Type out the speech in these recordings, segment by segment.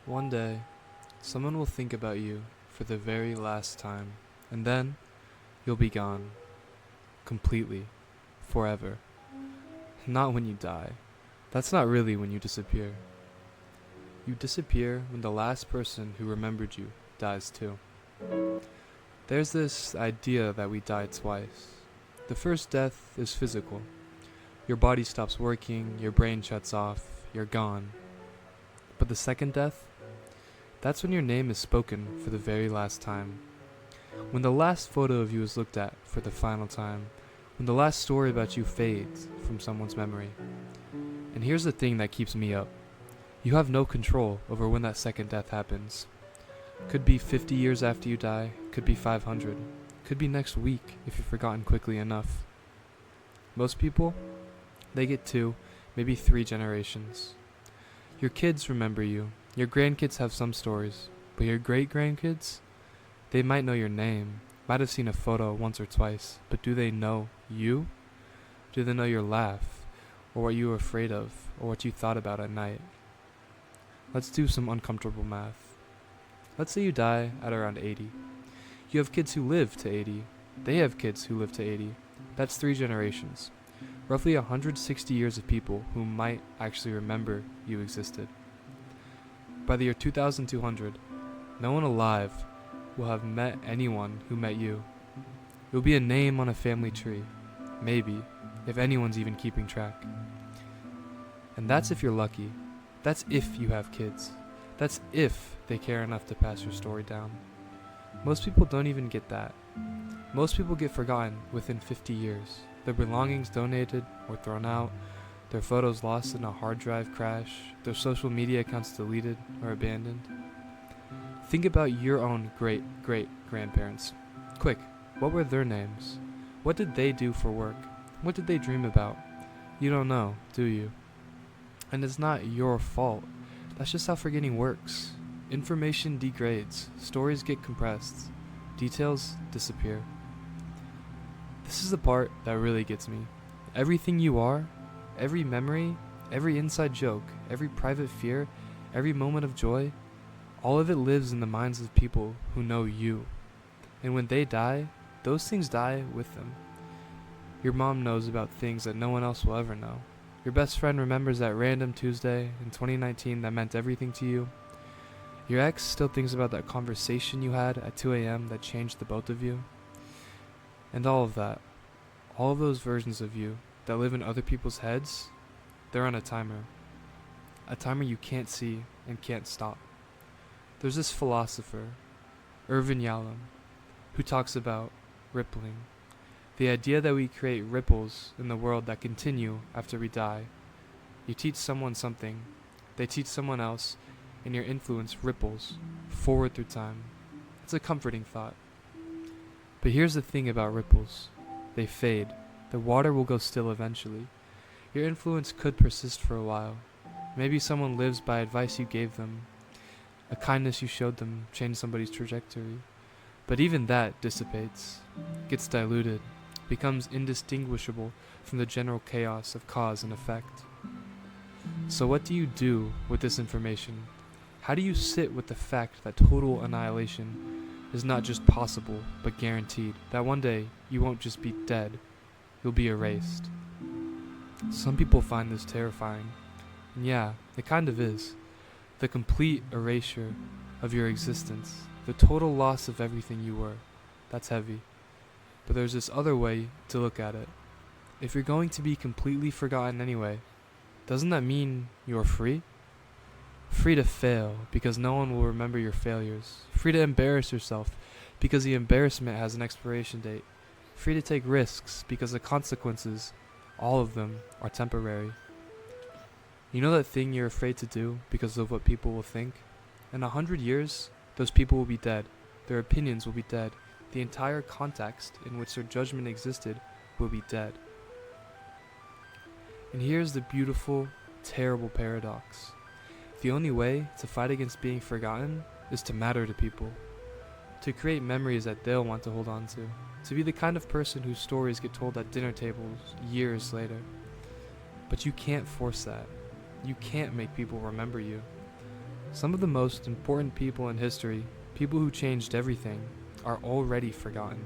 One day, someone will think about you for the very last time, and then you'll be gone. Completely. Forever. Not when you die. That's not really when you disappear. You disappear when the last person who remembered you dies too. There's this idea that we die twice. The first death is physical. Your body stops working, your brain shuts off, you're gone. But the second death? That's when your name is spoken for the very last time. When the last photo of you is looked at for the final time. When the last story about you fades from someone's memory. And here's the thing that keeps me up. You have no control over when that second death happens. Could be 50 years after you die, could be 500, could be next week if you've forgotten quickly enough. Most people, they get 2, maybe 3 generations. Your kids remember you, your grandkids have some stories, but your great-grandkids, they might know your name, might have seen a photo once or twice, but do they know you? Do they know your laugh, or what you were afraid of, or what you thought about at night? Let's do some uncomfortable math. Let's say you die at around 80. You have kids who live to 80. They have kids who live to 80. That's 3 generations. Roughly 160 years of people who might actually remember you existed. By the year 2200, no one alive will have met anyone who met you. You'll be a name on a family tree. Maybe, if anyone's even keeping track. And that's if you're lucky. That's if you have kids. That's if they care enough to pass your story down. Most people don't even get that. Most people get forgotten within 50 years. Their belongings donated or thrown out, their photos lost in a hard drive crash, their social media accounts deleted or abandoned. Think about your own great-great-grandparents. Quick, what were their names? What did they do for work? What did they dream about? You don't know, do you? And it's not your fault. That's just how forgetting works. Information degrades, stories get compressed, details disappear. This is the part that really gets me. Everything you are, every memory, every inside joke, every private fear, every moment of joy, all of it lives in the minds of people who know you. And when they die, those things die with them. Your mom knows about things that no one else will ever know. Your best friend remembers that random Tuesday in 2019 that meant everything to you. Your ex still thinks about that conversation you had at 2 a.m. that changed the both of you. And all of that, all of those versions of you that live in other people's heads, they're on a timer. A timer you can't see and can't stop. There's this philosopher, Irvin Yalom, who talks about rippling. The idea that we create ripples in the world that continue after we die. You teach someone something, they teach someone else, and your influence ripples forward through time. It's a comforting thought. But here's the thing about ripples. They fade. The water will go still eventually. Your influence could persist for a while. Maybe someone lives by advice you gave them. A kindness you showed them changed somebody's trajectory. But even that dissipates, gets diluted, becomes indistinguishable from the general chaos of cause and effect. So what do you do with this information? How do you sit with the fact that total annihilation is not just possible, but guaranteed, that one day you won't just be dead, you'll be erased? Some people find this terrifying. And yeah, it kind of is. The complete erasure of your existence, the total loss of everything you were. That's heavy. But there's this other way to look at it. If you're going to be completely forgotten anyway, doesn't that mean you're free? Free to fail because no one will remember your failures. Free to embarrass yourself because the embarrassment has an expiration date. Free to take risks because the consequences, all of them, are temporary. You know that thing you're afraid to do because of what people will think? In 100 years, those people will be dead. Their opinions will be dead. The entire context in which their judgment existed will be dead. And here's the beautiful, terrible paradox. The only way to fight against being forgotten is to matter to people. To create memories that they'll want to hold on to. To be the kind of person whose stories get told at dinner tables years later. But you can't force that. You can't make people remember you. Some of the most important people in history, people who changed everything, are already forgotten.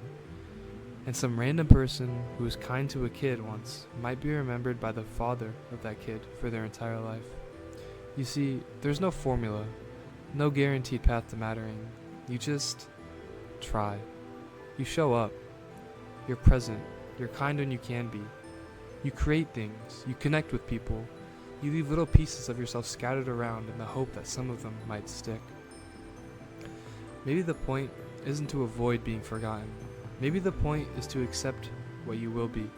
And some random person who was kind to a kid once might be remembered by the father of that kid for their entire life. You see, there's no formula, no guaranteed path to mattering. You just try. You show up. You're present. You're kind when you can be. You create things. You connect with people. You leave little pieces of yourself scattered around in the hope that some of them might stick. Maybe the point isn't to avoid being forgotten. Maybe the point is to accept what you will be,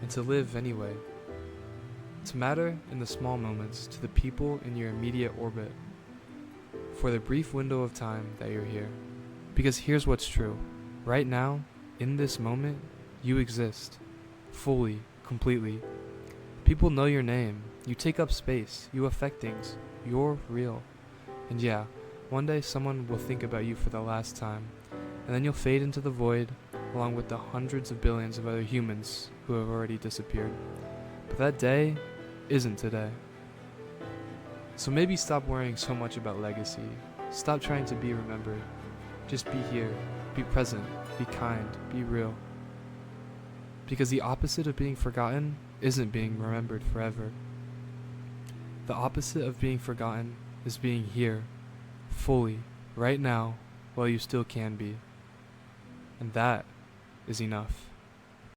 and to live anyway. To matter in the small moments to the people in your immediate orbit, for the brief window of time that you're here. Because here's what's true. Right now, in this moment, you exist. Fully, completely. People know your name. You take up space. You affect things. You're real. And yeah, one day someone will think about you for the last time, and then you'll fade into the void along with the hundreds of billions of other humans who have already disappeared. But that day isn't today. So maybe stop worrying so much about legacy. Stop trying to be remembered. Just be here. Be present. Be kind. Be real. Because the opposite of being forgotten isn't being remembered forever. The opposite of being forgotten is being here, fully, right now, while you still can be. And that is enough.